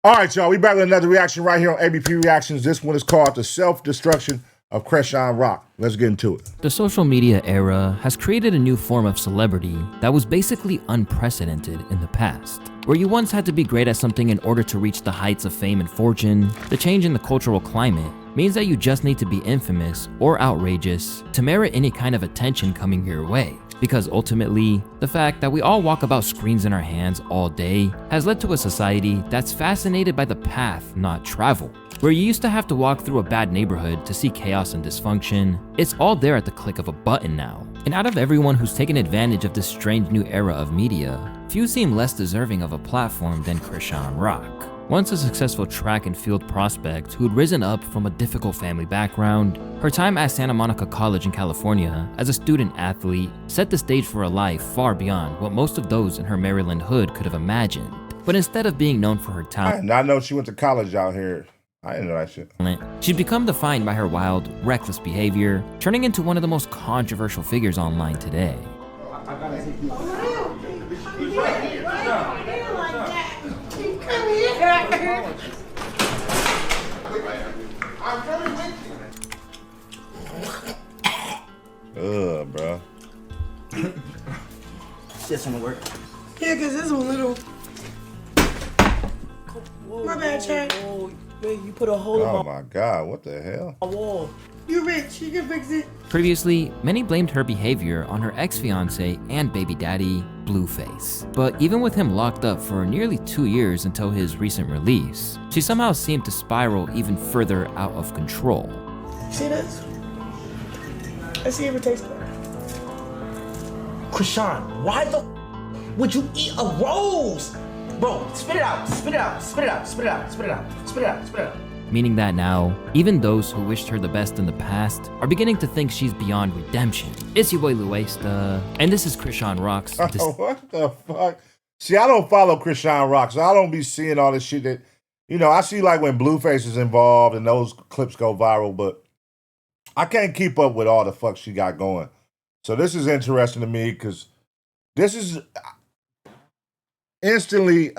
All right, y'all. We back with another reaction right here on ABP Reactions. This one is called The Self-Destruction of Chrisean Rock. Let's get into it. The social media era has created a new form of celebrity that was basically unprecedented in the past. Where you once had to be great at something in order to reach the heights of fame and fortune, the change in the cultural climate means that you just need to be infamous or outrageous to merit any kind of attention coming your way. Because ultimately, the fact that we all walk about screens in our hands all day has led to a society that's fascinated by the path not traveled. Where you used to have to walk through a bad neighborhood to see chaos and dysfunction, it's all there at the click of a button now. And out of everyone who's taken advantage of this strange new era of media, few seem less deserving of a platform than Chrisean Rock. Once a successful track and field prospect who'd risen up from a difficult family background, her time at Santa Monica College in California as a student athlete set the stage for a life far beyond what most of those in her Maryland hood could have imagined. But instead of being known for her talent, I did not know she went to college out here. I didn't know that shit. she'd become defined by her wild, reckless behavior, turning into one of the most controversial figures online today. Bro. This gonna work. Yeah, cause this one little. My bad, Chad. Oh, man, you put a hole Oh in my God, what the hell? my wall. You rich, you can fix it. Previously, many blamed her behavior on her ex-fiance and baby daddy, Blueface. But even with him locked up for nearly 2 years until his recent release, she somehow seemed to spiral even further out of control. See this? Let's see if it tastes good. Chrisean, why the would you eat a rose? Bro, spit it out, spit it out, spit it out, spit it out, spit it out, spit it out, spit it out. Meaning that now, even those who wished her the best in the past are beginning to think she's beyond redemption. It's your boy Louaista, and this is Chrisean Rock's What the fuck? See, I don't follow Chrisean Rock, so I don't be seeing all this shit that, I see like when Blueface is involved and those clips go viral, but I can't keep up with all the fuck she got going. So this is interesting to me because this is instantly what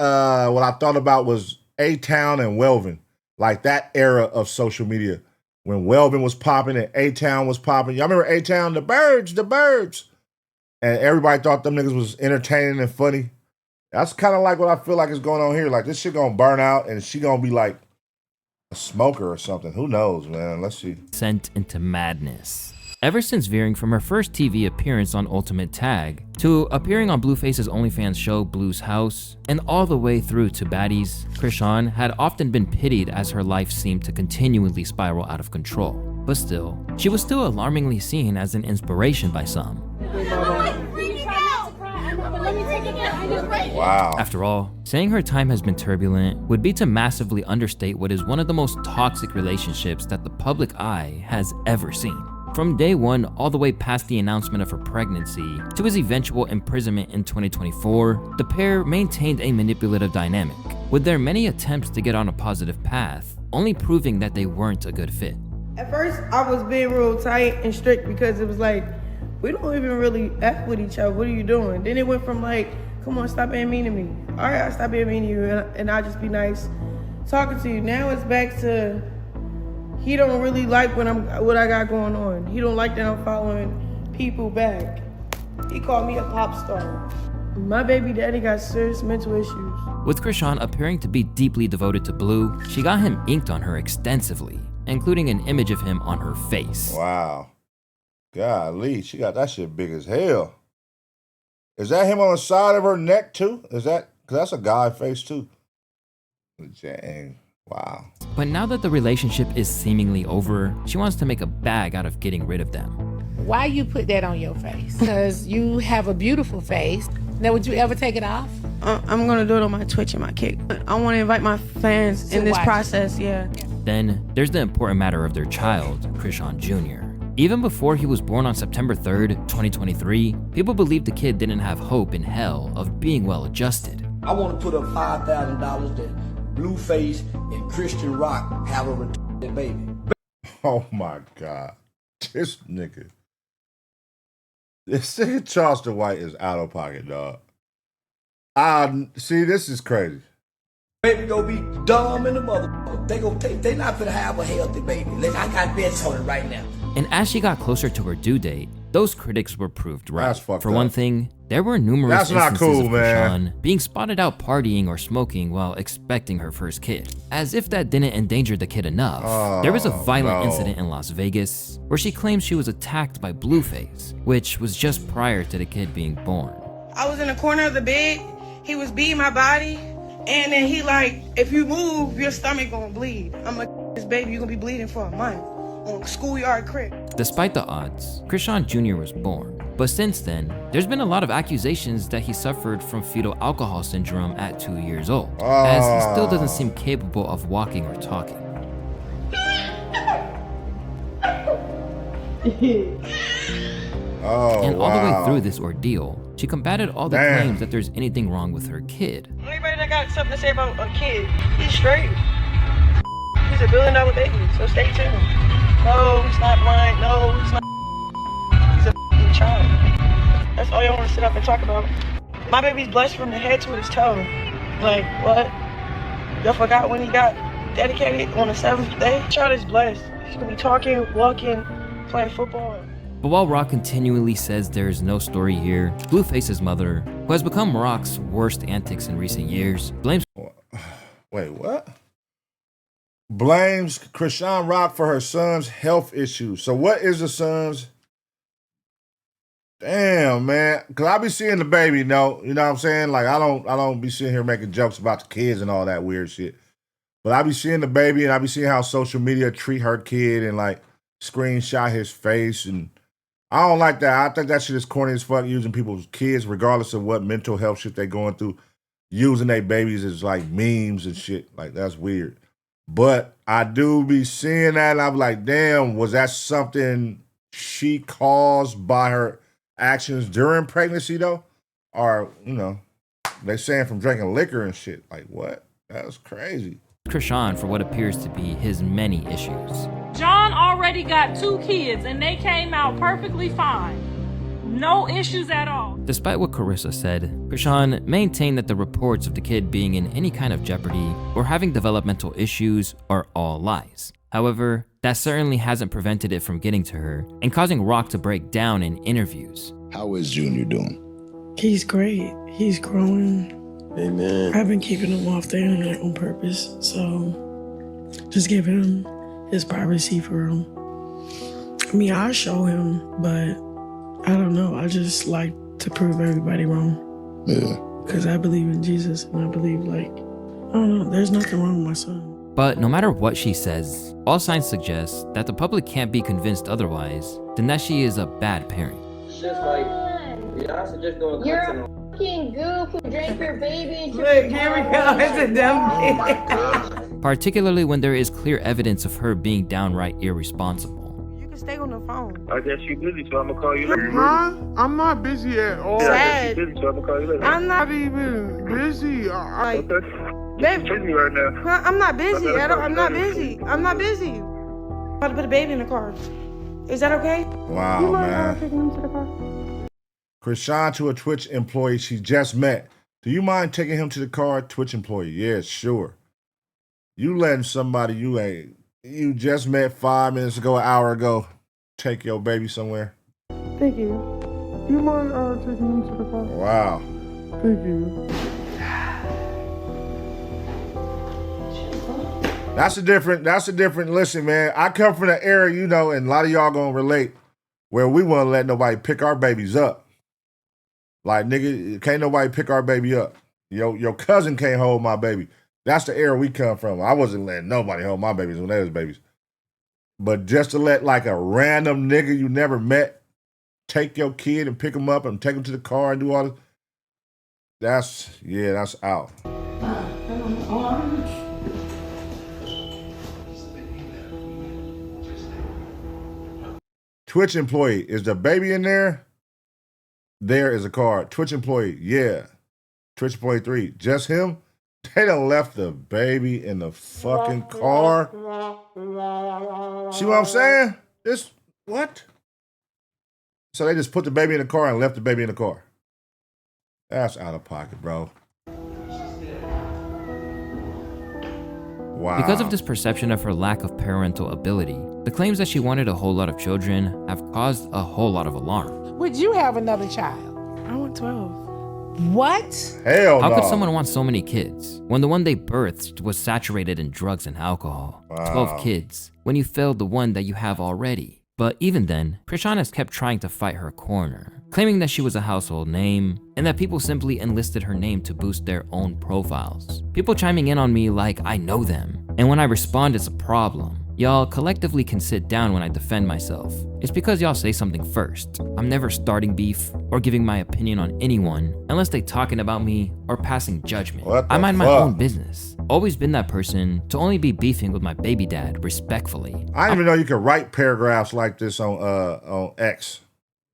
I thought about was A-Town and Welvin. Like that era of social media when Welvin was popping and A-Town was popping. Y'all remember A-Town? The Birds. And everybody thought them niggas was entertaining and funny. That's kind of like what I feel like is going on here. Like this shit gonna burn out and she gonna be like a smoker or something. Who knows, man? Let's see. Sent into madness. Ever since veering from her first TV appearance on Ultimate Tag to appearing on Blueface's OnlyFans show Blue's House, and all the way through to Baddies, Chrisean had often been pitied as her life seemed to continually spiral out of control. But still, she was still alarmingly seen as an inspiration by some. Wow. After all, saying her time has been turbulent would be to massively understate what is one of the most toxic relationships that the public eye has ever seen. From day one all the way past the announcement of her pregnancy to his eventual imprisonment in 2024, the pair maintained a manipulative dynamic, with their many attempts to get on a positive path only proving that they weren't a good fit. At first, I was being real tight and strict because it was like, we don't even really act with each other. What are you doing? Then it went from like, come on, stop being mean to me. All right, I'll stop being mean to you and I'll just be nice talking to you. Now it's back to, he don't really like what I got going on. He don't like that I'm following people back. He called me a pop star. My baby daddy got serious mental issues. With Chrisean appearing to be deeply devoted to Blue, she got him inked on her extensively, including an image of him on her face. Wow. Golly, she got that shit big as hell. Is that him on the side of her neck too? Is that, because that's a guy face too. Dang. Wow. But now that the relationship is seemingly over, she wants to make a bag out of getting rid of them. Why you put that on your face? Because you have a beautiful face. Now, would you ever take it off? I'm gonna do it on my Twitch and my Kick. I wanna invite my fans in this process, yeah. Then there's the important matter of their child, Chrisean Jr. Even before he was born on September 3rd, 2023, people believed the kid didn't have hope in hell of being well adjusted. I want to put up $5,000 that Blueface and Chrisean Rock have a retarded baby. Oh my God. This nigga. This nigga Charleston White is out of pocket, dog. See, this is crazy. Baby gonna be dumb in the motherfucker. They not finna have a healthy baby. I got bets on it right now. And as she got closer to her due date, those critics were proved right. That's fucked For up. one thing, there were numerous That's not instances cool, of man. Chrisean being spotted out partying or smoking while expecting her first kid. As if that didn't endanger the kid enough, there was a violent incident in Las Vegas where she claims she was attacked by Blueface, which was just prior to the kid being born. I was in the corner of the bed. He was beating my body. And then he like, if you move, your stomach gonna bleed. I'm like, this baby, you gonna be bleeding for a month on schoolyard crib. Despite the odds, Chrisean Jr. was born. But since then, there's been a lot of accusations that he suffered from fetal alcohol syndrome at 2 years old, as he still doesn't seem capable of walking or talking. And all the way through this ordeal, she combated all the claims that there's anything wrong with her kid. Anybody that got something to say about a kid, he's straight. He's $1 billion baby, so stay tuned. No, he's not blind. No, he's not. He's a child. That's all y'all want to sit up and talk about. My baby's blessed from the head to his toe. Like, what? Y'all forgot when he got dedicated on the 7th day? Child is blessed. He's gonna be talking, walking, playing football. But while Rock continually says there's no story here, Blueface's mother, who has become Rock's worst antics in recent years, blames— Wait, what? Blames Chrisean Rock for her son's health issues. So what is the son's? Damn, man. Cause I be seeing the baby, you know what I'm saying? Like I don't be sitting here making jokes about the kids and all that weird shit. But I be seeing the baby and I be seeing how social media treat her kid and like screenshot his face, and I don't like that. I think that shit is corny as fuck, using people's kids, regardless of what mental health shit they going through, using their babies as like memes and shit. Like that's weird. But I do be seeing that and I'm like, damn, was that something she caused by her actions during pregnancy though? Or, you know, they saying from drinking liquor and shit. Like what? That's crazy. Chrisean for what appears to be his many issues. John already got 2 kids and they came out perfectly fine. No issues at all. Despite what Carissa said, Chrisean maintained that the reports of the kid being in any kind of jeopardy or having developmental issues are all lies. However, that certainly hasn't prevented it from getting to her and causing Rock to break down in interviews. How is Junior doing? He's great. He's growing. Amen. I've been keeping him off the internet on purpose, so just giving him his privacy for him. I mean, I show him, but I don't know. I just like to prove everybody wrong. Yeah. Because I believe in Jesus, and I believe, like, I don't know, there's nothing wrong with my son. But no matter what she says, all signs suggest that the public can't be convinced otherwise than that she is a bad parent. It's just like, I suggest doing you're a fucking goof who drank your baby. Look, here we go. It's a dumb kid. Particularly when there is clear evidence of her being downright irresponsible. You can stay on the phone. I guess you busy, so I'm gonna call you later. Huh? I'm not busy at all. Yeah, I guess you busy, so I'm gonna call you later. I'm not even busy. Like, okay. baby, Busy right now. huh? I'm not busy at all. I'm not busy. I'm not busy. I'm about to put a baby in the car. Is that okay? Wow, man. Taking him to the car? Chrisean to a Twitch employee she just met. Do you mind taking him to the car? Twitch employee. Yeah, sure. You letting somebody you just met 5 minutes ago, an hour ago, take your baby somewhere? Thank you. Do you mind taking him to the car? Wow. Thank you. That's a different, listen, man. I come from the era, you know, and a lot of y'all gonna relate, where we won't let nobody pick our babies up. Like, nigga, can't nobody pick our baby up. Your cousin can't hold my baby. That's the era we come from. I wasn't letting nobody hold my babies when they was babies. But just to let like a random nigga you never met take your kid and pick him up and take him to the car and do all this, that's out. Twitch employee, is the baby in there? There is a car. Twitch employee, yeah. Twitch employee 3, just him? They done left the baby in the fucking car. See what I'm saying? What? So they just put the baby in the car and left the baby in the car. That's out of pocket, bro. Wow. Because of this perception of her lack of parental ability, the claims that she wanted a whole lot of children have caused a whole lot of alarm. Would you have another child? I want 12. What? Hell How no. could someone want so many kids when the one they birthed was saturated in drugs and alcohol? Wow. 12 kids when you failed the one that you have already. But even then, Chrisean has kept trying to fight her corner, claiming that she was a household name and that people simply enlisted her name to boost their own profiles. People chiming in on me like I know them, and when I respond it's a problem. Y'all collectively can sit down when I defend myself. It's because y'all say something first. I'm never starting beef or giving my opinion on anyone unless they talking about me or passing judgment. I mind my own business. Always been that person to only be beefing with my baby dad respectfully. I didn't even know you could write paragraphs like this on X.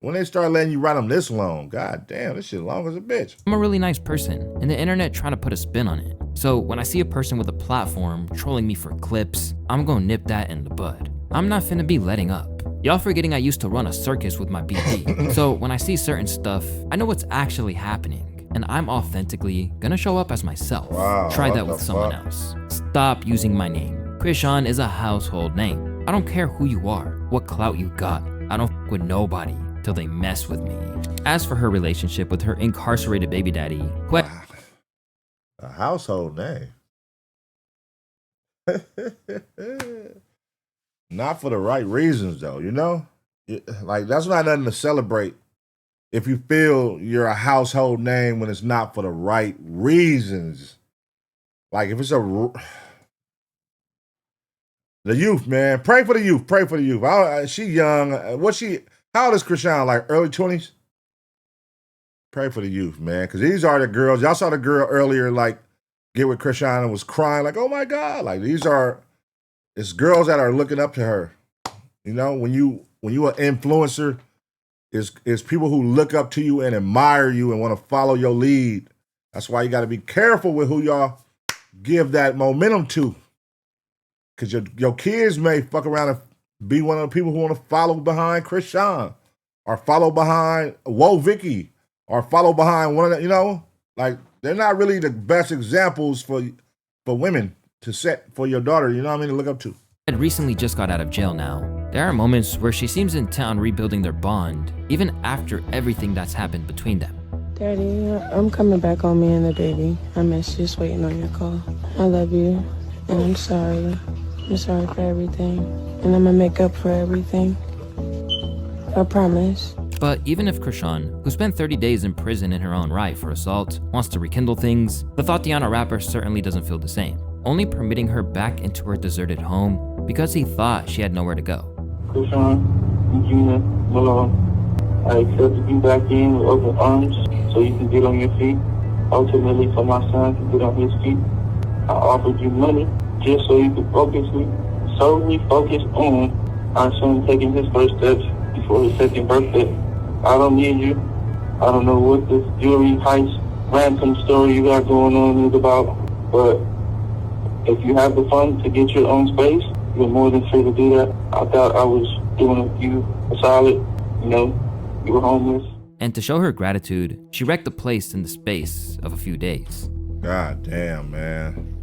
When they start letting you write them this long, god damn, this shit long as a bitch. I'm a really nice person, and the internet trying to put a spin on it. So when I see a person with a platform trolling me for clips, I'm gonna nip that in the bud. I'm not finna be letting up. Y'all forgetting I used to run a circus with my BP. So when I see certain stuff, I know what's actually happening, and I'm authentically gonna show up as myself. Wow, Try what that the with someone fuck? else. Stop using my name. Chrisean is a household name. I don't care who you are, what clout you got. I don't f with nobody till they mess with me. As for her relationship with her incarcerated baby daddy, A household name. Not for the right reasons, though, you know? Like, that's not nothing to celebrate if you feel you're a household name when it's not for the right reasons. Like, if it's the youth, man. Pray for the youth. Pray for the youth. She young. How old is Chrisean? Like, early 20s? Pray for the youth, man, because these are the girls. Y'all saw the girl earlier, like, get with Chrisean and was crying, like, oh my God. Like, it's girls that are looking up to her. You know, when you an influencer, it's people who look up to you and admire you and want to follow your lead. That's why you got to be careful with who y'all give that momentum to. Because your kids may fuck around and be one of the people who want to follow behind Chrisean or follow behind Whoa Vicky or follow behind one of the, you know, like they're not really the best examples for women to set for your daughter, you know what I mean, to look up to. Ed recently just got out of jail now. There are moments where she seems intent on rebuilding their bond, even after everything that's happened between them. Daddy, I'm coming back on me and the baby. I'm just waiting on your call. I love you, and I'm sorry. I'm sorry for everything, and I'm gonna make up for everything. I promise. But even if Chrisean, who spent 30 days in prison in her own right for assault, wants to rekindle things, the Thotiana rapper certainly doesn't feel the same, only permitting her back into her deserted home because he thought she had nowhere to go. Chrisean, Gina, Malone, I accepted you back in with open arms so you can get on your feet. Ultimately, for my son to get on his feet, I offered you money just so you could solely focus on our son taking his first steps before his second birthday. I don't need you. I don't know what this jewelry heist ransom story you got going on is about, but if you have the funds to get your own space, you're more than free to do that. I thought I was doing you a solid, you know, you were homeless. And to show her gratitude, she wrecked the place in the space of a few days. God damn, man.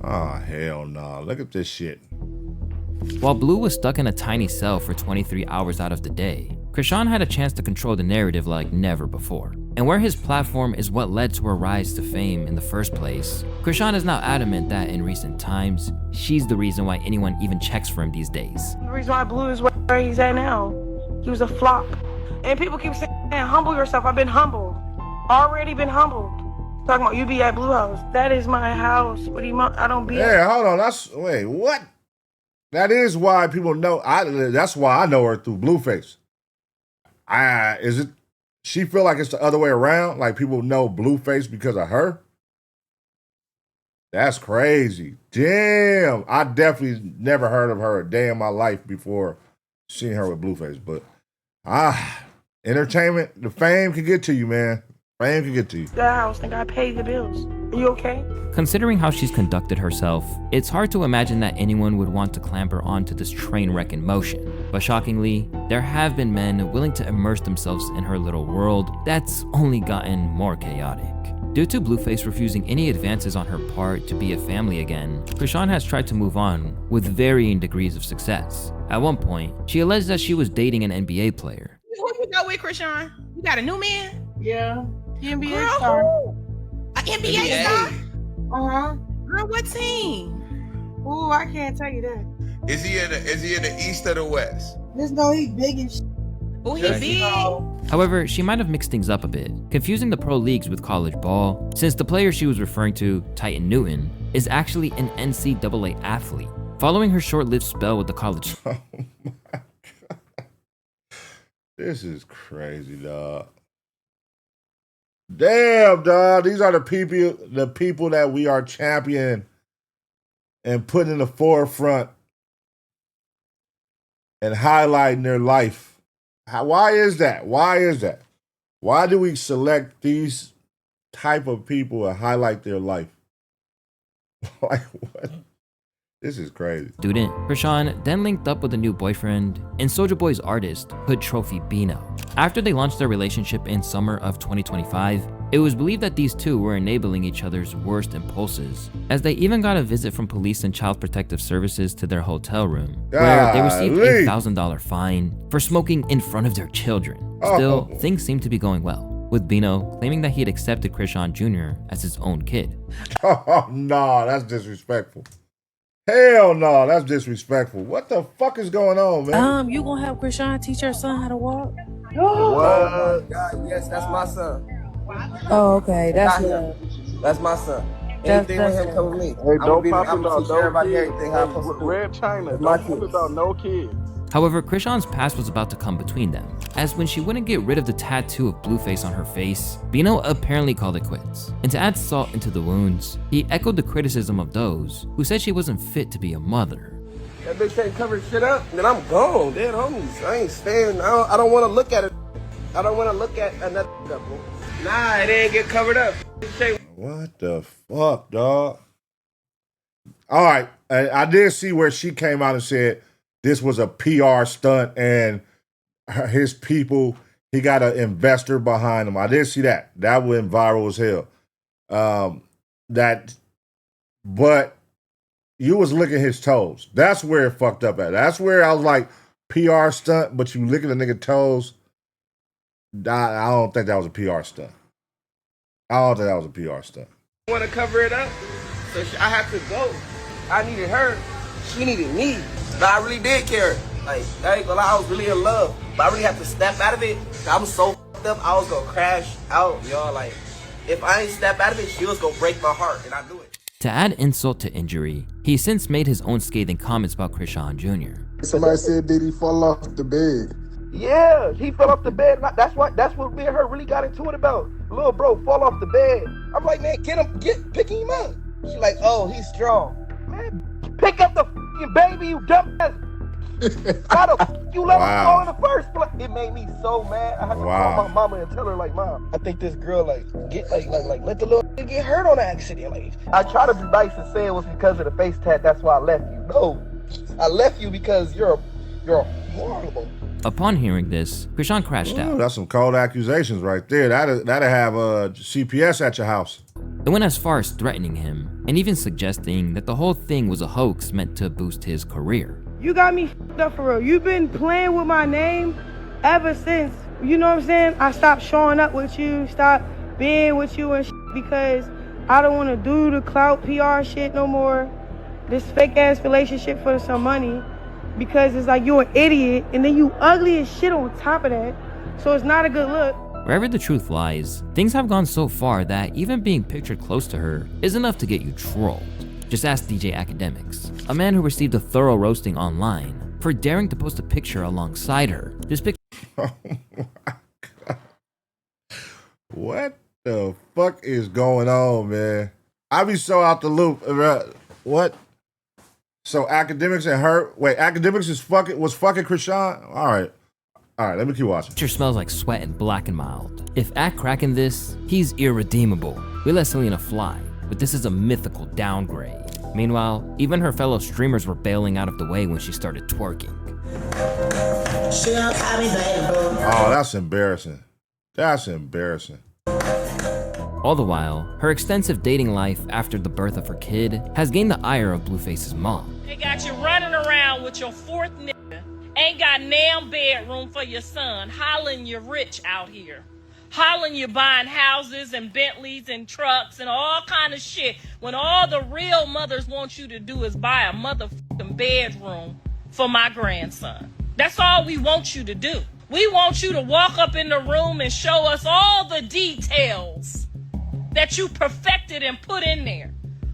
Oh, hell no. Look at this shit. While Blue was stuck in a tiny cell for 23 hours out of the day, Chrisean had a chance to control the narrative like never before. And where his platform is what led to her rise to fame in the first place, Chrisean is now adamant that in recent times, she's the reason why anyone even checks for him these days. The reason why Blue is where he's at now. He was a flop. And people keep saying, humble yourself. I've been humbled. Already been humbled. Talking about you be at Blue House. That is my house. What do you want? I don't be Yeah, hold on. Wait, what? That is why people know. That's why I know her through Blueface. Is it? She feel like it's the other way around. Like people know Blueface because of her. That's crazy. Damn, I definitely never heard of her a day in my life before seeing her with Blueface. But entertainment, the fame can get to you, man. Fame can get to you. that house. Think I paid the bills. Are you okay? Considering how she's conducted herself, it's hard to imagine that anyone would want to clamber onto this train wreck in motion. But shockingly, there have been men willing to immerse themselves in her little world that's only gotten more chaotic. Due to Blueface refusing any advances on her part to be a family again, Chrisean has tried to move on with varying degrees of success. At one point, she alleged that she was dating an NBA player. Who you go with, Chrisean? You got a new man? Yeah. NBA Girl, star. An NBA star? Uh-huh. Girl, what team? Ooh, I can't tell you that. Is he in the east or the west? Just know he's big as Oh, he big. However, she might have mixed things up a bit, confusing the pro leagues with college ball, since the player she was referring to, Titan Newton, is actually an NCAA athlete. Following her short-lived spell with the college. Oh my God. This is crazy, dog. Damn, dog. These are the people that we are championing and putting in the forefront and highlighting their life. Why is that? Why is that? Why do we select these type of people and highlight their life? Like, what? This is crazy. Student, Chrisean then linked up with a new boyfriend and Soulja Boy's artist, Hood Trophy Bino. After they launched their relationship in summer of 2025, it was believed that these two were enabling each other's worst impulses, as they even got a visit from police and child protective services to their hotel room, where they received a $1,000 fine for smoking in front of their children. Still, things seem to be going well, with Bino claiming that he had accepted Chrisean Jr. as his own kid. Oh, no, that's disrespectful. Hell no, that's disrespectful. What the fuck is going on, man? You gonna have Chrisean teach your son how to walk? Oh my God, yes, that's my son. Oh, okay, that's That's my son. Anything with him come with me. Hey, don't pop I'm about teach no everybody kids. everything how I'm supposed to do. Red China, My don't pop kids. about no kids. However, Chrisean's past was about to come between them, as when she wouldn't get rid of the tattoo of Blueface on her face, Bino apparently called it quits. And to add salt into the wounds, he echoed the criticism of those who said she wasn't fit to be a mother. That bitch ain't covered shit up, then I'm gone. Dead homies. I ain't staying. I don't want to look at it. I don't want to look at another couple. Nah, it ain't get covered up. What the fuck, dog? All right, I did see where she came out and said this was a PR stunt and his people, he got an investor behind him. I did see that. That went viral as hell. But you was licking his toes. That's where it fucked up at. That's where I was like, PR stunt, but you licking the nigga toes. I don't think that was a PR stunt. I don't think that was a PR stunt. Want to cover it up, so I had to go. I needed her. She needed me. But I really did care. Like, I ain't gonna lie, I was really in love. But I really had to step out of it. I was so fucked up, I was gonna crash out, y'all. Like, if I ain't step out of it, she was gonna break my heart, and I knew it. To add insult to injury, he since made his own scathing comments about Chrisean Jr. Somebody said, did he fall off the bed? Yeah, he fell off the bed. That's what me and her really got into it about. Little bro fall off the bed. I'm like, man, pick him up. She like, oh, he's strong. Man, pick up the fucking baby, you dumbass. How the fuck you let him go in the first place? It made me so mad. I had to call my mama and tell her, like, Mom, I think this girl let the little nigga get hurt on accident. Like, I try to be nice and say it was because of the face tat. That's why I left you. No, I left you because you're horrible. Upon hearing this, Chrisean crashed out. That's some cold accusations right there. That'll have CPS at your house. It went as far as threatening him, and even suggesting that the whole thing was a hoax meant to boost his career. You got me f***ed up for real. You've been playing with my name ever since, you know what I'm saying? I stopped showing up with you, stopped being with you and because I don't want to do the clout PR shit no more. This fake ass relationship for some money. Because it's like you're an idiot and then you ugly as shit on top of that. So it's not a good look. Wherever the truth lies, things have gone so far that even being pictured close to her is enough to get you trolled. Just ask DJ Academics, a man who received a thorough roasting online for daring to post a picture alongside her. This picture. Oh my God. What the fuck is going on, man? I be so out the loop. What? So Academics and her, Academics was fucking Chrisean? All right, let me keep watching. Picture smells like sweat and black and mild. If Act cracking this, he's irredeemable. We let Selena fly, but this is a mythical downgrade. Meanwhile, even her fellow streamers were bailing out of the way when she started twerking. Oh, that's embarrassing. That's embarrassing. All the while, her extensive dating life after the birth of her kid has gained the ire of Blueface's mom. They got you running around with your fourth nigga. Ain't got damn bedroom for your son. Hollering you rich out here. Hollering you buying houses and Bentleys and trucks and all kind of shit. When all the real mothers want you to do is buy a motherfucking bedroom for my grandson. That's all we want you to do. We want you to walk up in the room and show us all the details that you perfected and put in there.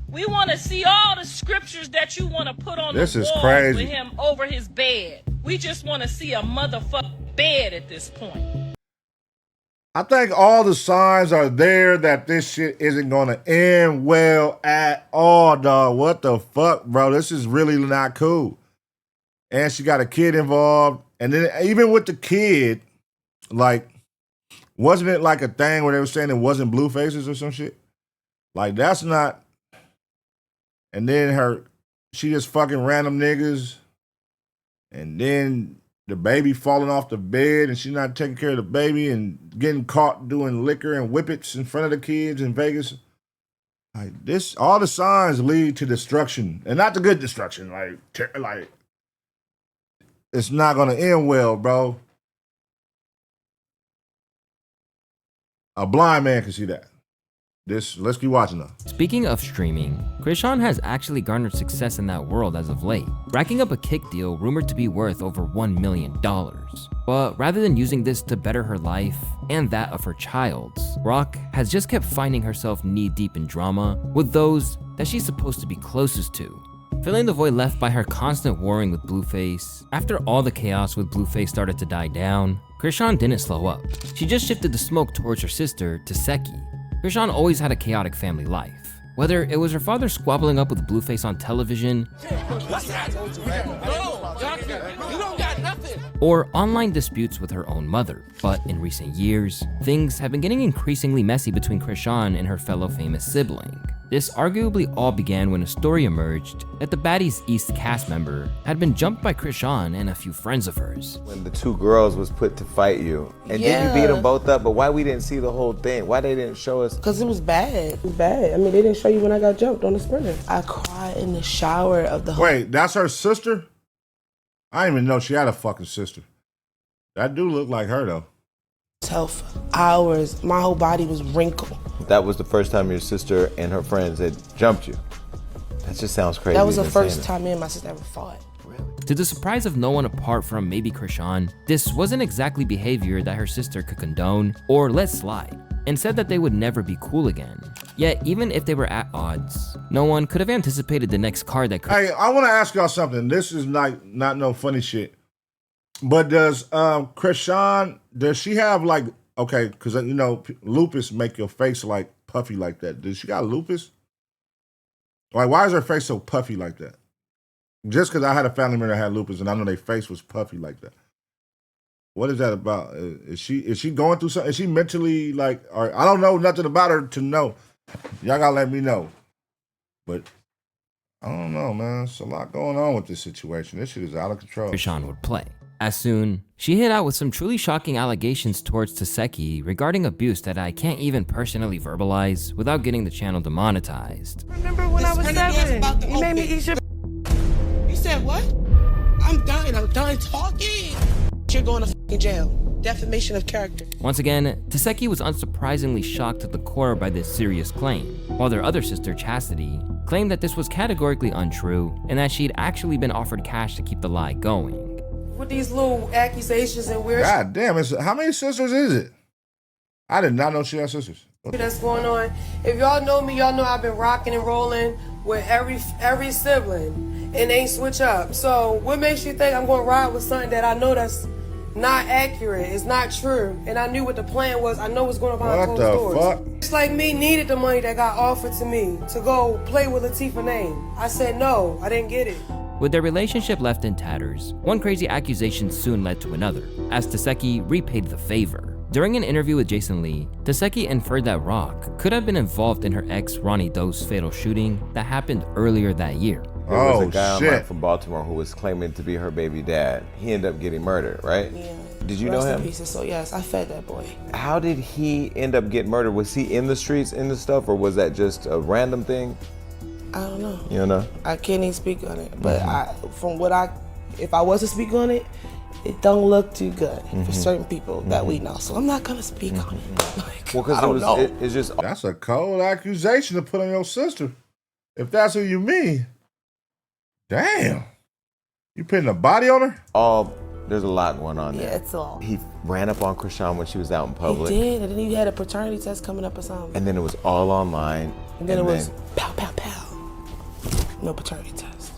We want to see all the scriptures that you want to put on This the is wall crazy. with him over his bed. We just want to see a motherfucking bed at this point. I think all the signs are there that this shit isn't going to end well at all, dog. What the fuck, bro? This is really not cool. And she got a kid involved. And then even with the kid, like, wasn't it like a thing where they were saying it wasn't Blueface's or some shit? Like, that's not. And then she just fucking random niggas. And then the baby falling off the bed and she's not taking care of the baby and getting caught doing liquor and whippets in front of the kids in Vegas. Like this, all the signs lead to destruction. And not the good destruction. Like it's not gonna end well, bro. A blind man can see that. Let's keep watching though. Speaking of streaming, Chrisean has actually garnered success in that world as of late, racking up a kick deal rumored to be worth over $1 million. But rather than using this to better her life and that of her child's, Rock has just kept finding herself knee-deep in drama with those that she's supposed to be closest to, filling the void left by her constant warring with Blueface. After all the chaos with Blueface started to die down, Chrisean didn't slow up. She just shifted the smoke towards her sister, Teseki. Chrisean always had a chaotic family life. Whether it was her father squabbling up with Blueface on television, or online disputes with her own mother. But in recent years, things have been getting increasingly messy between Chrisean and her fellow famous sibling. This arguably all began when a story emerged that the Baddies East cast member had been jumped by Chrisean and a few friends of hers. When the two girls was put to fight you, and then you beat them both up, but why we didn't see the whole thing? Why they didn't show us? Because it was bad. It was bad. I mean, they didn't show you when I got jumped on the sprinter. I cried in the shower of the Wait, that's her sister? I didn't even know she had a fucking sister. That do look like her though. hotel for hours. My whole body was wrinkled. That was the first time your sister and her friends had jumped you. That just sounds crazy. That was the first time me and my sister ever fought. To the surprise of no one apart from maybe Chrisean, this wasn't exactly behavior that her sister could condone or let slide, and said that they would never be cool again. Yet, even if they were at odds, no one could have anticipated the next card that could— Hey, I want to ask y'all something. This is not no funny shit. But does Chrisean, does she have like, okay, because you know, lupus make your face like puffy like that. Does she got lupus? Like, why is her face so puffy like that? Just because I had a family member that had lupus and I know their face was puffy like that. What is that about? Is she going through something? Is she mentally like, or I don't know nothing about her to know. Y'all gotta let me know. But I don't know, man. It's a lot going on with this situation. This shit is out of control. Chrisean would play. As soon, she hit out with some truly shocking allegations towards Teseki regarding abuse that I can't even personally verbalize without getting the channel demonetized. Remember when I was 7? You made me eat your— You said what? I'm done talking. You're going to fucking jail. Defamation of character. Once again, Teseki was unsurprisingly shocked to the core by this serious claim, while their other sister, Chastity, claimed that this was categorically untrue and that she'd actually been offered cash to keep the lie going. With these little accusations and weird God damn, how many sisters is it? I did not know she had sisters. shit that's going on. If y'all know me, y'all know I've been rocking and rolling with every sibling and ain't switch up. So what makes you think I'm gonna ride with something that I know that's not accurate? It's not true. And I knew what the plan was. I know what's going on behind closed doors. What the fuck? It's like me needed the money that got offered to me to go play with Latifah's name. I said no, I didn't get it. With their relationship left in tatters, one crazy accusation soon led to another, as Teseki repaid the favor. During an interview with Jason Lee, Teseki inferred that Rock could have been involved in her ex Ronnie Doe's fatal shooting that happened earlier that year. There was a Oh, guy shit. online from Baltimore who was claiming to be her baby dad. He ended up getting murdered, right? Yeah. Did you know Rest in him? pieces. So yes, I fed that boy. How did he end up getting murdered? Was he in the streets, in the stuff, or was that just a random thing? I don't know. You don't know? I can't even speak on it. But if I was to speak on it, it don't look too good for certain people that we know. So I'm not gonna speak on it. Like, Well, I don't know. it's just. That's a cold accusation to put on your sister. If that's who you mean. Damn. You putting a body on her? There's a lot going on there. Yeah, it's all. He ran up on Chrisean when she was out in public. He did, and then he had a paternity test coming up or something. And then it was all online. And then it was pow, pow, pow. No paternity test.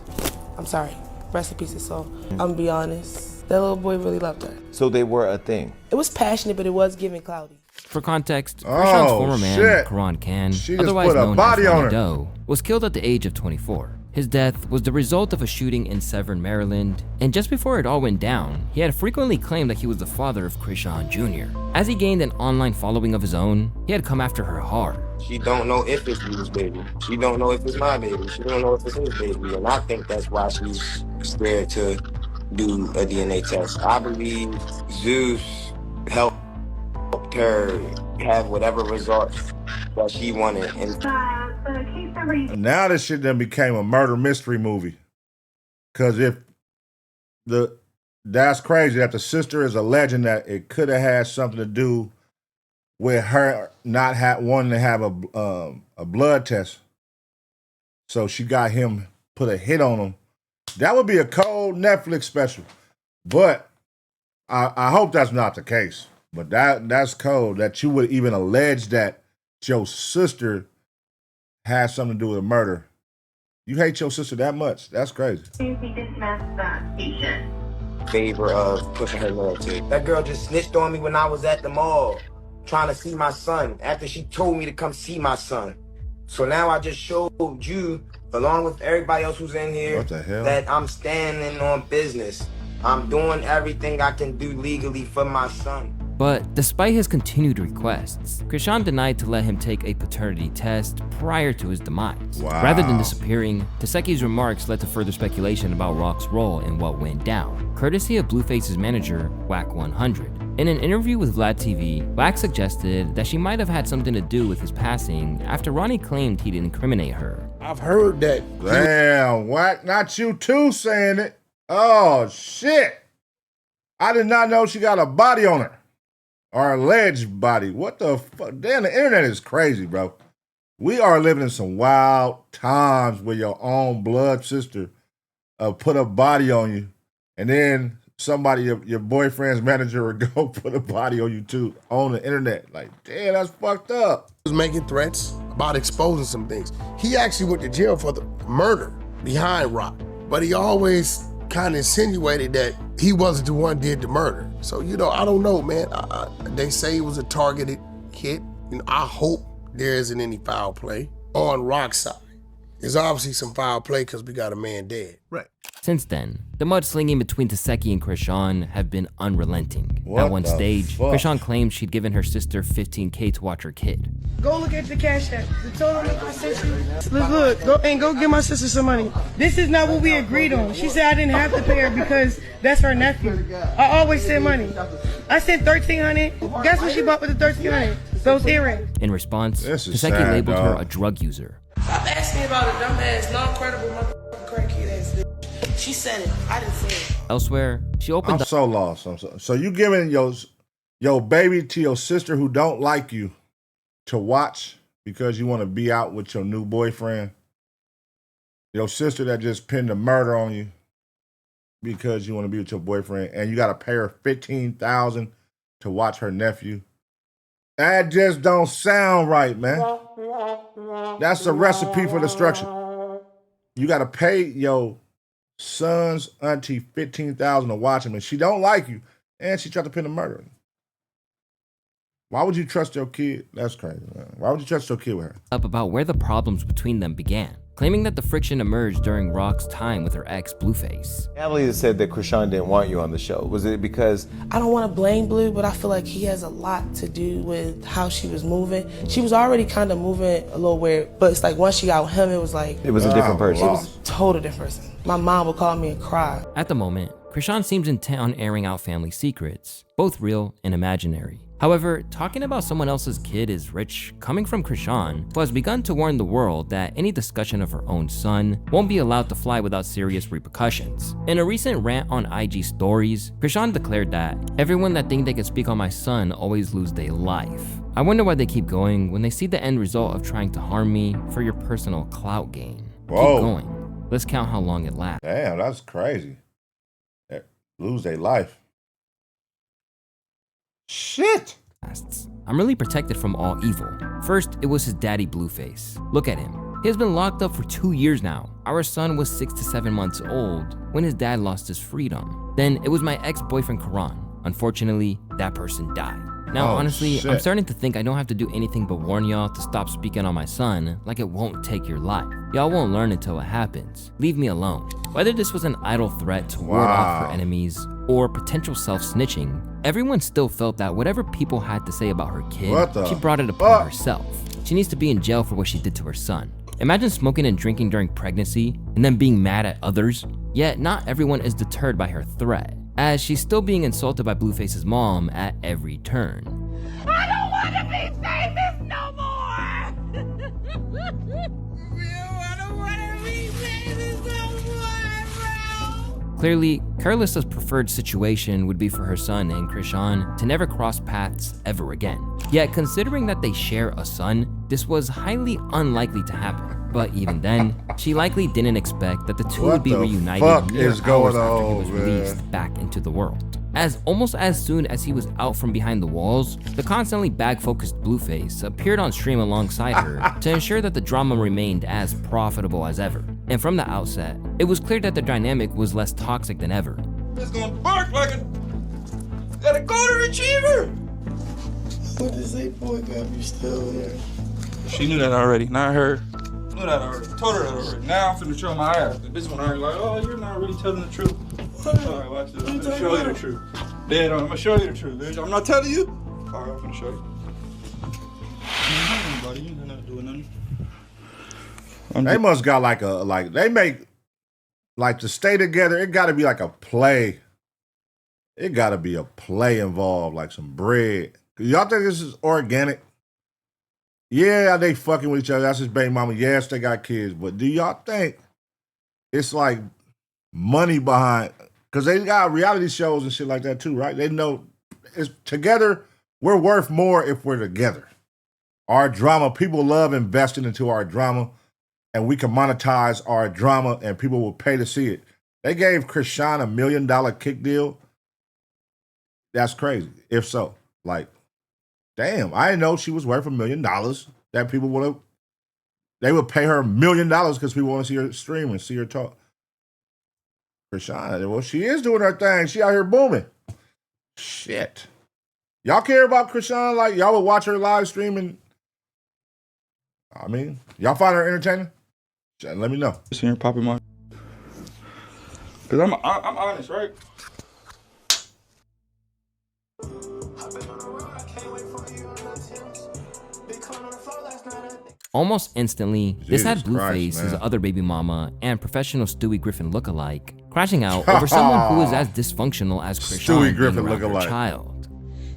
I'm sorry. Rest in pieces. So I'm gonna be honest. That little boy really loved her. So they were a thing. It was passionate, but it was giving cloudy. For context, Chrisean's former man, Karan Khan, otherwise known as Ronnie Doe, was killed at the age of 24. His death was the result of a shooting in Severn, Maryland, and just before it all went down, he had frequently claimed that he was the father of Chrisean Jr. As he gained an online following of his own, he had come after her hard. She don't know if it's Lou's baby. She don't know if it's my baby. She don't know if it's his baby. And I think that's why she's scared to do a DNA test. I believe Zeus helped her have whatever results that she wanted. And now this shit done became a murder mystery movie. Cause that's crazy that the sister is alleging that it could have had something to do with her not wanting to have a blood test. So she got him, put a hit on him. That would be a cold Netflix special. But I hope that's not the case. But that's cold that you would even allege that your sister has something to do with a murder. You hate your sister that much? That's crazy. Favor of pushing her loyalty. That girl just snitched on me when I was at the mall trying to see my son after she told me to come see my son. So now I just showed you, along with everybody else who's in here, What the hell? that I'm standing on business. I'm doing everything I can do legally for my son. But despite his continued requests, Chrisean denied to let him take a paternity test prior to his demise. Wow. Rather than disappearing, Taseki's remarks led to further speculation about Rock's role in what went down, courtesy of Blueface's manager, Wack 100. In an interview with Vlad TV, Wack suggested that she might have had something to do with his passing after Ronnie claimed he'd incriminate her. I've heard that. Damn, Wack, not you too saying it. Oh, shit. I did not know she got a body on her. Or alleged body. What the fuck? Damn, the internet is crazy, bro. We are living in some wild times where your own blood sister put a body on you. And then somebody, your boyfriend's manager, would go put a body on you too on the internet. Like, damn, that's fucked up. He was making threats about exposing some things. He actually went to jail for the murder behind Rock. But he always kind of insinuated that he wasn't the one did the murder. So, I don't know, man. They say it was a targeted hit. I hope there isn't any foul play on Rock's side. There's obviously some foul play because we got a man dead. Right. Since then, the mudslinging between Taseki and Chrisean have been unrelenting. What At one the stage, fuck? Chrisean claimed she'd given her sister $15K to watch her kid. Go look at the cash app. The total that I sent you. Look, go give my sister some money. This is not what we agreed on. She said I didn't have to pay her because that's her nephew. I always send money. I sent $1,300. Guess what she bought with the $1,300? Those earrings. In response, This is Taseki sad, labeled her dog. a drug user. Stop asking me about a dumbass, non-credible motherfucking crackhead ass bitch. She said it. I didn't say it. Elsewhere, she opened I'm up. so lost. So you giving your baby to your sister who don't like you to watch because you want to be out with your new boyfriend? Your sister that just pinned a murder on you because you want to be with your boyfriend, and you got to pay her $15,000 to watch her nephew. That just don't sound right, man. That's a recipe for destruction. You got to pay your son's auntie $15,000 to watch him, and she don't like you, and she tried to pin a murder on you. Why would you trust your kid? That's crazy, man. Why would you trust your kid with her? Up about where the problems between them began. claiming that the friction emerged during Rock's time with her ex, Blueface. Natalie said that Chrisean didn't want you on the show. Was it because... I don't want to blame Blue, but I feel like he has a lot to do with how she was moving. She was already kind of moving a little weird, but it's like once she got with him, it was like... It was a different person. It was a total different person. My mom would call me and cry. At the moment, Chrisean seems intent on airing out family secrets, both real and imaginary. However, talking about someone else's kid is rich coming from Chrisean, who has begun to warn the world that any discussion of her own son won't be allowed to fly without serious repercussions. In a recent rant on IG stories, Chrisean declared that everyone that think they can speak on my son always lose their life. I wonder why they keep going when they see the end result of trying to harm me for your personal clout gain. Whoa. Keep going. Let's count how long it lasts. Damn, that's crazy. Lose their life. Shit! I'm really protected from all evil. First, it was his daddy Blueface. Look at him. He has been locked up for 2 years now. Our son was 6 to 7 months old when his dad lost his freedom. Then it was my ex-boyfriend Karan. Unfortunately, that person died. Now, honestly, I'm starting to think I don't have to do anything but warn y'all to stop speaking on my son like it won't take your life. Y'all won't learn until it happens. Leave me alone. Whether this was an idle threat to ward off her enemies or potential self-snitching, everyone still felt that whatever people had to say about her kid, she brought it upon herself. She needs to be in jail for what she did to her son. Imagine smoking and drinking during pregnancy and then being mad at others. Yet not everyone is deterred by her threat, as she's still being insulted by Blueface's mom at every turn. I don't want to be famous no more! I don't want to be famous no more, bro! Clearly, Carlissa's preferred situation would be for her son and Chrisean to never cross paths ever again. Yet, considering that they share a son, this was highly unlikely to happen. But even then, she likely didn't expect that the two would be reunited mere hours after he was released back into the world. As almost as soon as he was out from behind the walls, the constantly bag-focused Blueface appeared on stream alongside her to ensure that the drama remained as profitable as ever. And from the outset, it was clear that the dynamic was less toxic than ever. It's gonna bark like a golden retriever! What is AceBoy got you still here? She knew that already, not her. Knew that already. Told her that already. Now I'm finna show my ass. The bitch gonna argue like, oh, you're not really telling the truth. Alright, watch this. I'm gonna show you the truth. Dad, I'm gonna show you the truth, bitch. I'm not telling you. Alright, I'm finna show you. You ain't nothing doing nothing. They must got they make, to stay together, it gotta be like a play. It gotta be a play involved, like some bread. Y'all think this is organic? Yeah, they fucking with each other. That's his baby mama. Yes, they got kids. But do y'all think it's like money behind? Because they got reality shows and shit like that too, right? They know it's together, we're worth more if we're together. Our drama, people love investing into our drama, and we can monetize our drama and people will pay to see it. They gave Chrisean $1 million kick deal. That's crazy. If so, damn, I didn't know she was worth $1 million. That people they would pay her $1 million because people want to see her stream and see her talk. Chrisean, well, she is doing her thing. She out here booming. Shit. Y'all care about Chrisean? Like, y'all would watch her live streaming? I mean, y'all find her entertaining? Let me know. Just here popping my... Because I'm honest, right? Almost instantly, this had Blueface, his other baby mama, and professional Stewie Griffin lookalike crashing out over someone who is as dysfunctional as Chrisean being around her child.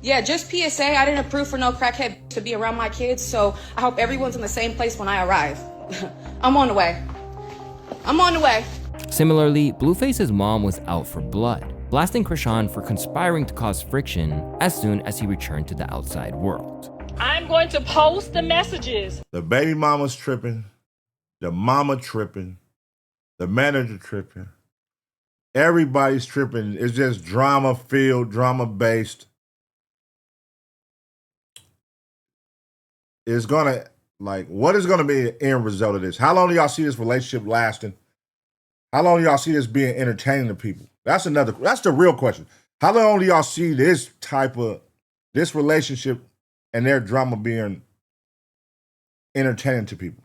Yeah, just PSA, I didn't approve for no crackhead to be around my kids, so I hope everyone's in the same place when I arrive. I'm on the way. I'm on the way. Similarly, Blueface's mom was out for blood, blasting Chrisean for conspiring to cause friction as soon as he returned to the outside world. I'm going to post the messages. The baby mama's tripping. The mama tripping. The manager tripping. Everybody's tripping. It's just drama-filled, drama-based. It's gonna, what is gonna be the end result of this? How long do y'all see this relationship lasting? How long do y'all see this being entertaining to people? That's the real question. How long do y'all see this relationship and their drama being entertaining to people?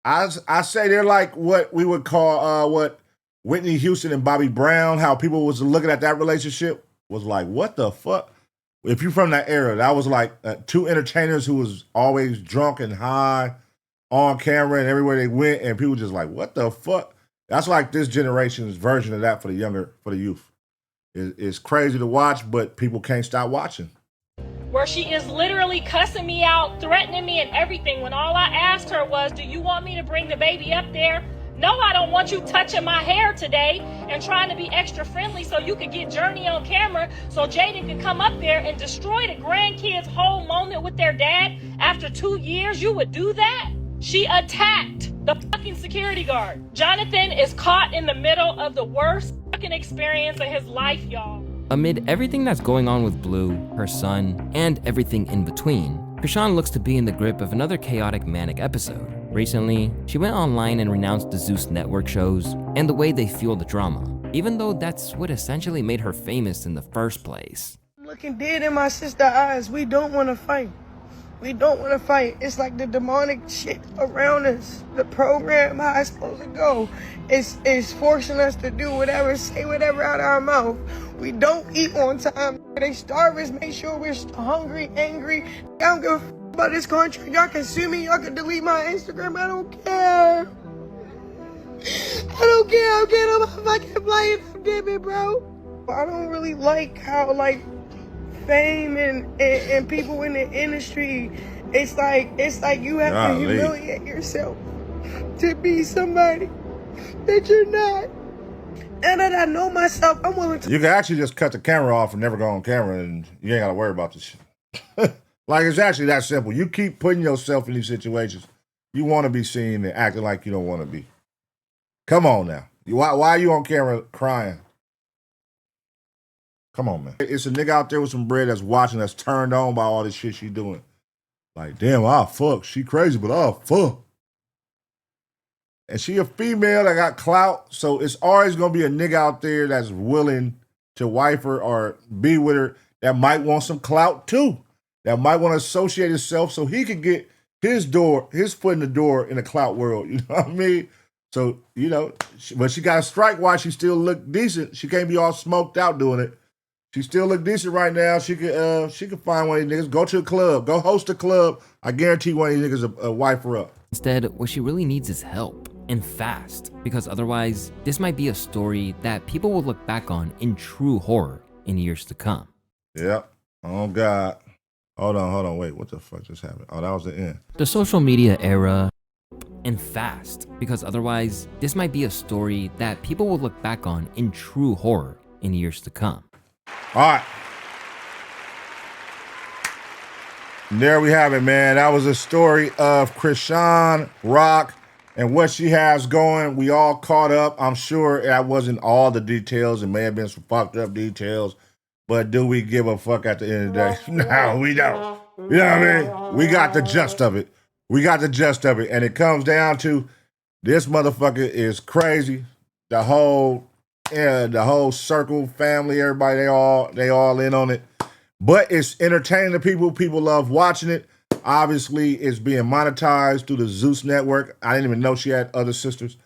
I say they're like what we would call what Whitney Houston and Bobby Brown, how people was looking at that relationship was like, what the fuck? If you're from that era, that was like two entertainers who was always drunk and high on camera and everywhere they went, and people just like, what the fuck? That's like this generation's version of that for the youth. It's crazy to watch, but people can't stop watching. Where she is literally cussing me out, threatening me and everything, when all I asked her was, do you want me to bring the baby up there? No, I don't want you touching my hair today and trying to be extra friendly so you could get Journey on camera so Jaden can come up there and destroy the grandkids' whole moment with their dad after 2 years. You would do that? She attacked the fucking security guard. Jonathan is caught in the middle of the worst fucking experience of his life, y'all. Amid everything that's going on with Blue, her son, and everything in between, Chrisean looks to be in the grip of another chaotic manic episode. Recently, she went online and renounced the Zeus Network shows and the way they fuel the drama, even though that's what essentially made her famous in the first place. I'm looking dead in my sister's eyes. We don't want to fight. We don't want to fight. It's like the demonic shit around us. The program, how it's supposed to go, is forcing us to do whatever, say whatever out of our mouth. We don't eat on time. They starve us, make sure we're hungry, angry. I don't give a f about this country. Y'all can sue me. Y'all can delete my Instagram. I don't care. I don't care. I'm getting on my fucking flight. Forgive me, bro. I don't really like how, like, fame and people in the industry, it's like you have to humiliate yourself to be somebody that you're not. And that I know myself, I'm willing to. You can actually just cut the camera off and never go on camera, and you ain't gotta worry about this shit. Like, it's actually that simple. You keep putting yourself in these situations, you want to be seen and acting like you don't want to be. Come on now. Why are you on camera crying? Come on, man. It's a nigga out there with some bread that's watching, that's turned on by all this shit she doing. Like, damn, ah, fuck. She crazy, but ah, fuck. And she a female that got clout, so it's always going to be a nigga out there that's willing to wife her or be with her that might want some clout too. That might want to associate himself so he could get his foot in the door in the clout world. You know what I mean? So, you know, but she got to strike while she still look decent. She can't be all smoked out doing it. She still look decent right now. She could find one of these niggas, go to a club, go host a club. I guarantee one of these niggas will wife her up. Instead, what she really needs is help, and fast, because otherwise, this might be a story that people will look back on in true horror in years to come. Yep. Oh, God. Hold on, wait, what the fuck just happened? Oh, that was the end. The social media era, and fast, because otherwise, this might be a story that people will look back on in true horror in years to come. All right. And there we have it, man. That was a story of Chrisean Rock and what she has going. We all caught up. I'm sure that wasn't all the details. It may have been some fucked up details. But do we give a fuck at the end of the day? No, we don't. You know what I mean? We got the gist of it. And it comes down to this motherfucker is crazy. The whole circle, family, everybody, they all in on it. But it's entertaining to people. People love watching it. Obviously, it's being monetized through the Zeus Network. I didn't even know she had other sisters.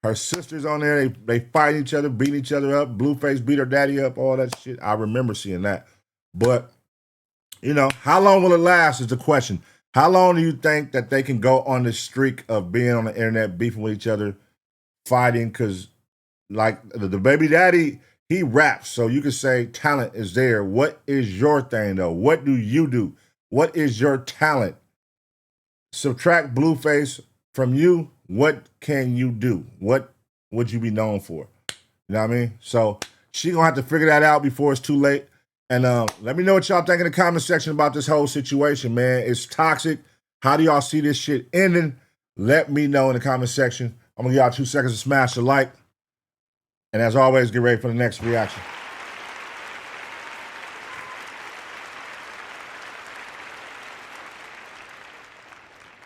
Her sisters on there, they fight each other, beat each other up. Blueface beat her daddy up, all that shit. I remember seeing that. But, you know, how long will it last is the question. How long do you think that they can go on this streak of being on the internet, beefing with each other, fighting? Because, like, the baby daddy, he raps, so you could say talent is there. What is your thing, though? What do you do? What is your talent? Subtract Blueface from you. What can you do? What would you be known for? You know what I mean? So she gonna have to figure that out before it's too late. And let me know what y'all think in the comment section about this whole situation, man. It's toxic. How do y'all see this shit ending? Let me know in the comment section. I'm gonna give y'all 2 seconds to smash the like. And as always, get ready for the next reaction.